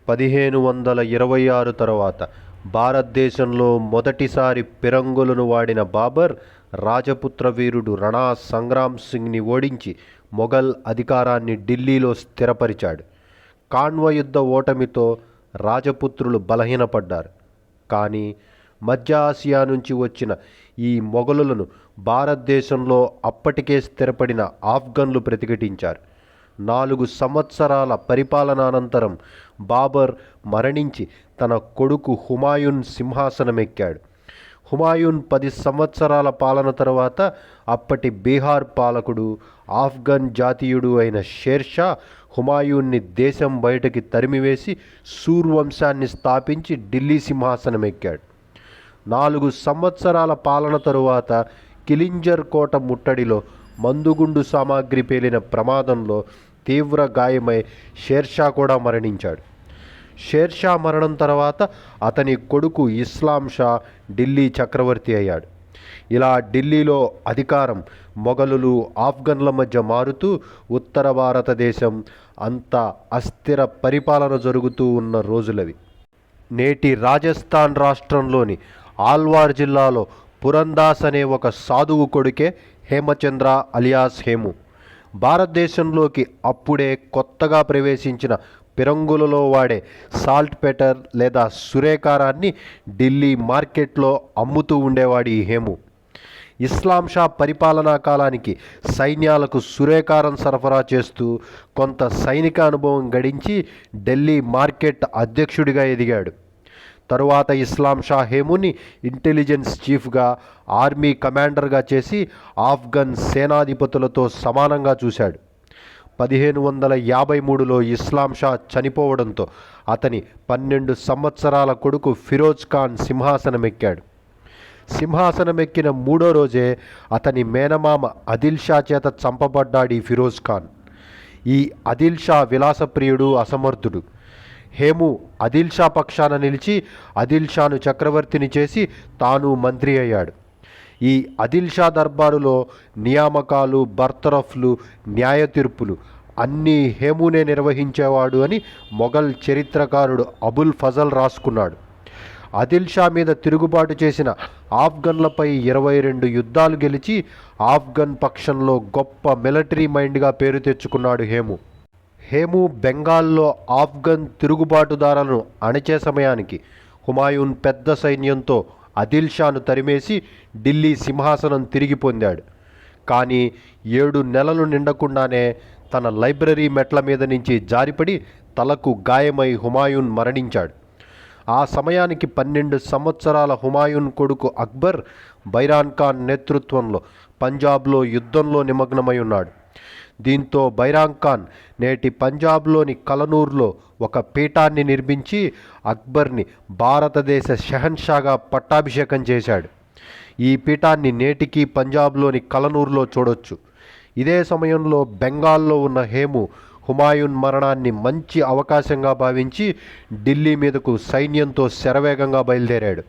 1526 తరువాత భారతదేశంలో మొదటిసారి ఫిరంగులను వాడిన బాబర్ రాజపుత్ర వీరుడు రాణా సంగ్రామ్ సింగ్ని ఓడించి మొఘల్ అధికారాన్ని ఢిల్లీలో స్థిరపరిచాడు. ఖాన్వా యుద్ధ ఓటమితో రాజపుత్రులు బలహీనపడ్డారు. కానీ మధ్య ఆసియా నుంచి వచ్చిన ఈ మొఘలులను భారతదేశంలో అప్పటికే స్థిరపడిన ఆఫ్ఘన్లు ప్రతిఘటించారు. 4 సంవత్సరాల పరిపాలనానంతరం బాబర్ మరణించి తన కొడుకు హుమాయూన్ సింహాసనమెక్కాడు. హుమాయూన్ 10 సంవత్సరాల పాలన తర్వాత అప్పటి బీహార్ పాలకుడు, ఆఫ్ఘన్ జాతీయుడు అయిన షేర్షా హుమాయూన్ని దేశం బయటకి తరిమివేసి సూర్వంశాన్ని స్థాపించి ఢిల్లీ సింహాసనమెక్కాడు. 4 సంవత్సరాల పాలన తరువాత కిలింజర్ కోట ముట్టడిలో మందుగుండు సామాగ్రి పేలిన ప్రమాదంలో తీవ్ర గాయమై షేర్షా కూడా మరణించాడు. షేర్షా మరణం తర్వాత అతని కొడుకు ఇస్లాం షా ఢిల్లీ చక్రవర్తి అయ్యాడు. ఇలా ఢిల్లీలో అధికారం మొఘలులు, ఆఫ్ఘన్ల మధ్య మారుతూ ఉత్తర భారతదేశం అంతా అస్థిర పరిపాలన జరుగుతూ ఉన్న రోజులవి. నేటి రాజస్థాన్ రాష్ట్రంలోని ఆల్వార్ జిల్లాలో పురందాస్ అనే ఒక సాధువు కొడుకే హేమచంద్ర అలియాస్ హేము. భారతదేశంలోకి అప్పుడే కొత్తగా ప్రవేశించిన ఫిరంగులలో వాడే సాల్ట్ పెటర్ లేదా సురేకారాన్ని ఢిల్లీ మార్కెట్లో అమ్ముతూ ఉండేవాడు ఈ హేము. ఇస్లాం షా పరిపాలనా కాలానికి సైన్యాలకు సురేకారం సరఫరా చేస్తూ కొంత సైనిక అనుభవం గడించి ఢిల్లీ మార్కెట్ అధ్యక్షుడిగా ఎదిగాడు. తరువాత ఇస్లాం షా హేముని ఇంటెలిజెన్స్ చీఫ్గా, ఆర్మీ కమాండర్గా చేసి ఆఫ్ఘన్ సేనాధిపతులతో సమానంగా చూశాడు. 1553లో ఇస్లాం షా చనిపోవడంతో అతని 12 సంవత్సరాల కొడుకు ఫిరోజ్ ఖాన్ సింహాసనమెక్కాడు. సింహాసనమెక్కిన 3వ రోజే అతని మేనమామ ఆదిల్ షా చేత చంపబడ్డాడు ఈ ఫిరోజ్ ఖాన్. ఈ ఆదిల్ షా విలాసప్రియుడు, అసమర్థుడు. హేము ఆదిల్ షా పక్షాన నిలిచి ఆదిల్ షాను చక్రవర్తిని చేసి తాను మంత్రి అయ్యాడు. ఈ ఆదిల్ షా దర్బారులో నియామకాలు, బర్తరఫ్లు, న్యాయ తీర్పులు అన్నీ హేమునే నిర్వహించేవాడు అని మొఘల్ చరిత్రకారుడు అబుల్ ఫజల్ రాసుకున్నాడు. ఆదిల్ షా మీద తిరుగుబాటు చేసిన ఆఫ్ఘన్లపై 22 యుద్ధాలు గెలిచి ఆఫ్ఘన్ పక్షంలో గొప్ప మిలిటరీ మైండ్గా పేరు తెచ్చుకున్నాడు హేము. హేము బెంగాల్లో ఆఫ్ఘన్ తిరుగుబాటుదారులను అణచే సమయానికి హుమాయూన్ పెద్ద సైన్యంతో ఆదిల్ షాను తరిమేసి ఢిల్లీ సింహాసనం తిరిగి పొందాడు. కానీ 7 నెలలు నిండకుండానే తన లైబ్రరీ మెట్ల మీద నుంచి జారిపడి తలకు గాయమై హుమాయూన్ మరణించాడు. ఆ సమయానికి 12 సంవత్సరాల హుమాయూన్ కొడుకు అక్బర్ బైరాన్ ఖాన్ నేతృత్వంలో పంజాబ్లో యుద్ధంలో నిమగ్నమై ఉన్నాడు. దీంతో బైరాన్ ఖాన్ నేటి పంజాబ్లోని కలనూర్లో ఒక పీఠాన్ని నిర్మించి అక్బర్ని భారతదేశ షహన్షాగా పట్టాభిషేకం చేశాడు. ఈ పీఠాన్ని నేటికి పంజాబ్లోని కలనూర్లో చూడొచ్చు. ఇదే సమయంలో బెంగాల్లో ఉన్న హేము హుమాయూన్ మరణాన్ని మంచి అవకాశంగా భావించి ఢిల్లీ మీదకు సైన్యంతో శరవేగంగా బయలుదేరాడు.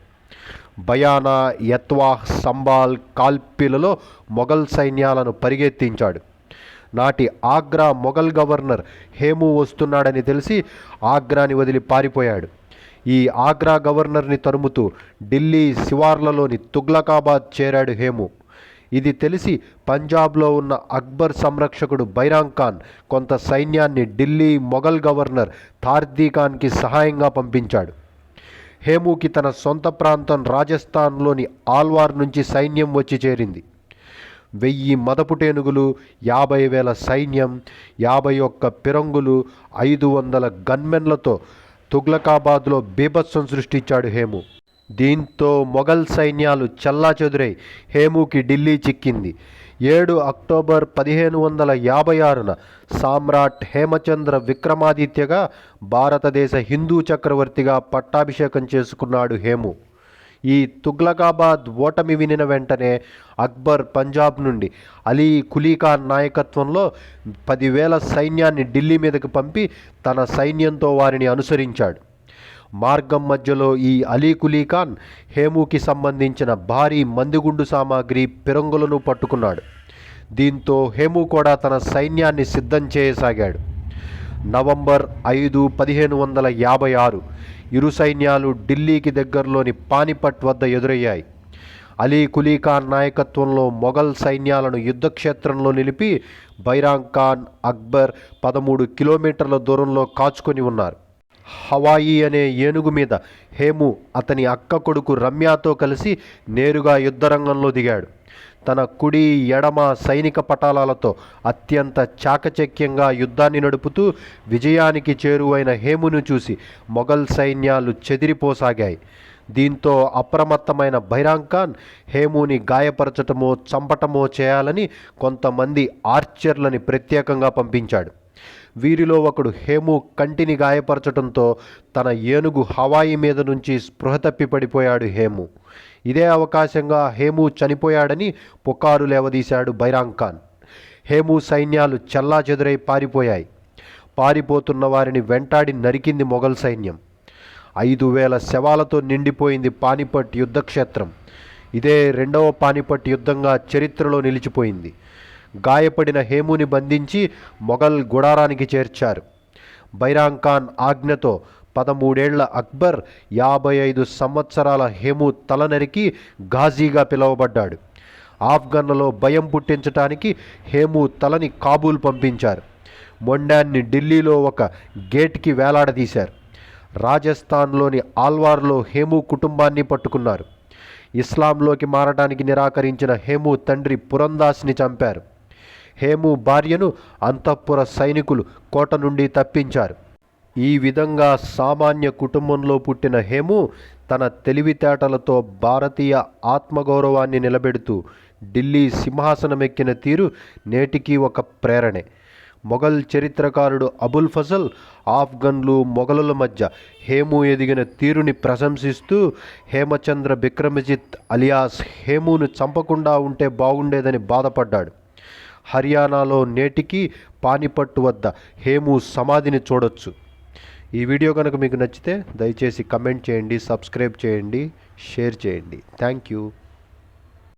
బయానా, యత్వాహ్, సంబాల్, కాల్పిలలో మొఘల్ సైన్యాలను పరిగెత్తించాడు. నాటి ఆగ్రా మొఘల్ గవర్నర్ హేము వస్తున్నాడని తెలిసి ఆగ్రాని వదిలి పారిపోయాడు. ఈ ఆగ్రా గవర్నర్ని తరుముతూ ఢిల్లీ శివార్లలోని తుగ్లకాబాద్ చేరాడు హేము. ఇది తెలిసి పంజాబ్లో ఉన్న అక్బర్ సంరక్షకుడు బైరాన్ ఖాన్ కొంత సైన్యాన్ని ఢిల్లీ మొఘల్ గవర్నర్ తార్దీ ఖాన్కి సహాయంగా పంపించాడు. హేముకి తన సొంత ప్రాంతం రాజస్థాన్లోని ఆల్వార్ నుంచి సైన్యం వచ్చి చేరింది. 1000 మదపుటేనుగులు, 50,000 సైన్యం, 51 ఫిరంగులు, 500 గన్మెన్లతో తుగ్లకాబాద్లో బీభత్సం సృష్టించాడు హేము. దీంతో మొఘల్ సైన్యాలు చెల్లాచెదురై హేముకి ఢిల్లీ చిక్కింది. 7 అక్టోబర్ 1556న సామ్రాట్ హేమచంద్ర విక్రమాదిత్యగా భారతదేశ హిందూ చక్రవర్తిగా పట్టాభిషేకం చేసుకున్నాడు హేము. ఈ తుగ్లకాబాద్ ఓటమి వినిన వెంటనే అక్బర్ పంజాబ్ నుండి అలీ కులీ ఖాన్ నాయకత్వంలో 10,000 సైన్యాన్ని ఢిల్లీ మీదకు పంపి తన సైన్యంతో వారిని అనుసరించాడు. మార్గం మధ్యలో ఈ అలీ కులీ ఖాన్ హేముకి సంబంధించిన భారీ మందిగుండు సామాగ్రి, ఫిరంగులను పట్టుకున్నాడు. దీంతో హేము కూడా తన సైన్యాన్ని సిద్ధం చేయసాగాడు. నవంబర్ 5, 1556 ఇరు సైన్యాలు ఢిల్లీకి దగ్గరలోని పానిపట్ వద్ద ఎదురయ్యాయి. అలీ కులీ ఖాన్ నాయకత్వంలో మొఘల్ సైన్యాలను యుద్ధక్షేత్రంలో నిలిపి బైరాంగ్ ఖాన్, అక్బర్ 13 కిలోమీటర్ల దూరంలో కాచుకొని ఉన్నారు. హవాయి అనే ఏనుగు మీద హేము అతని అక్క కొడుకు రమ్యాతో కలిసి నేరుగా యుద్ధరంగంలో దిగాడు. తన కుడి, ఎడమ సైనిక పటాలాలతో అత్యంత చాకచక్యంగా యుద్ధాన్ని నడుపుతూ విజయానికి చేరువైన హేమును చూసి మొఘల్ సైన్యాలు చెదిరిపోసాగాయి. దీంతో అప్రమత్తమైన బైరాంగ్ ఖాన్ హేముని గాయపరచటమో చంపటమో చేయాలని కొంతమంది ఆర్చర్లని ప్రత్యేకంగా పంపించాడు. వీరిలో ఒకడు హేము కంటిని గాయపరచడంతో తన ఏనుగు హవాయి మీద నుంచి స్పృహ తప్పి పడిపోయాడు హేము. ఇదే అవకాశంగా హేము చనిపోయాడని పుకారు లేవదీశాడు బైరాంగ్ ఖాన్. హేము సైన్యాలు చెల్లాచెదురై పారిపోయాయి. పారిపోతున్న వారిని వెంటాడి నరికింది మొఘల్ సైన్యం. 5,000 శవాలతో నిండిపోయింది పానిపట్ యుద్ధక్షేత్రం. ఇదే రెండవ పానిపట్ యుద్ధంగా చరిత్రలో నిలిచిపోయింది. గాయపడిన హేముని బంధించి మొఘల్ గుడారానికి చేర్చారు. బైరాంగ్ ఖాన్ ఆజ్ఞతో 13 ఏళ్ల అక్బర్ 55 సంవత్సరాల హేము తల నరికి ఘాజీగా పిలువబడ్డాడు. ఆఫ్ఘన్లలో భయం పుట్టించడానికి హేము తలని కాబూల్ పంపించారు. మొండాన్ని ఢిల్లీలో ఒక గేట్కి వేలాడదీశారు. రాజస్థాన్లోని ఆల్వార్లో హేము కుటుంబాన్ని పట్టుకున్నారు. ఇస్లాంలోకి మారటానికి నిరాకరించిన హేము తండ్రి పురందాస్ని చంపారు. హేము భార్యను అంతఃపుర సైనికులు కోట నుండి తప్పించారు. ఈ విధంగా సామాన్య కుటుంబంలో పుట్టిన హేము తన తెలివితేటలతో భారతీయ ఆత్మగౌరవాన్ని నిలబెడుతూ ఢిల్లీ సింహాసనమెక్కిన తీరు నేటికీ ఒక ప్రేరణే. మొఘల్ చరిత్రకారుడు అబుల్ ఫజల్ ఆఫ్ఘన్లు, మొఘలుల మధ్య హేము ఎదిగిన తీరుని ప్రశంసిస్తూ హేమచంద్ర బిక్రమజిత్ అలియాస్ హేమును చంపకుండా ఉంటే బాగుండేదని బాధపడ్డాడు. హర్యానాలో నేటికి పానిపట్టు వద్ద హేము సమాధిని చూడొచ్చు. ఈ వీడియో కనుక మీకు నచ్చితే దయచేసి కమెంట్ చేయండి, సబ్స్క్రైబ్ చేయండి, షేర్ చేయండి. Thank you.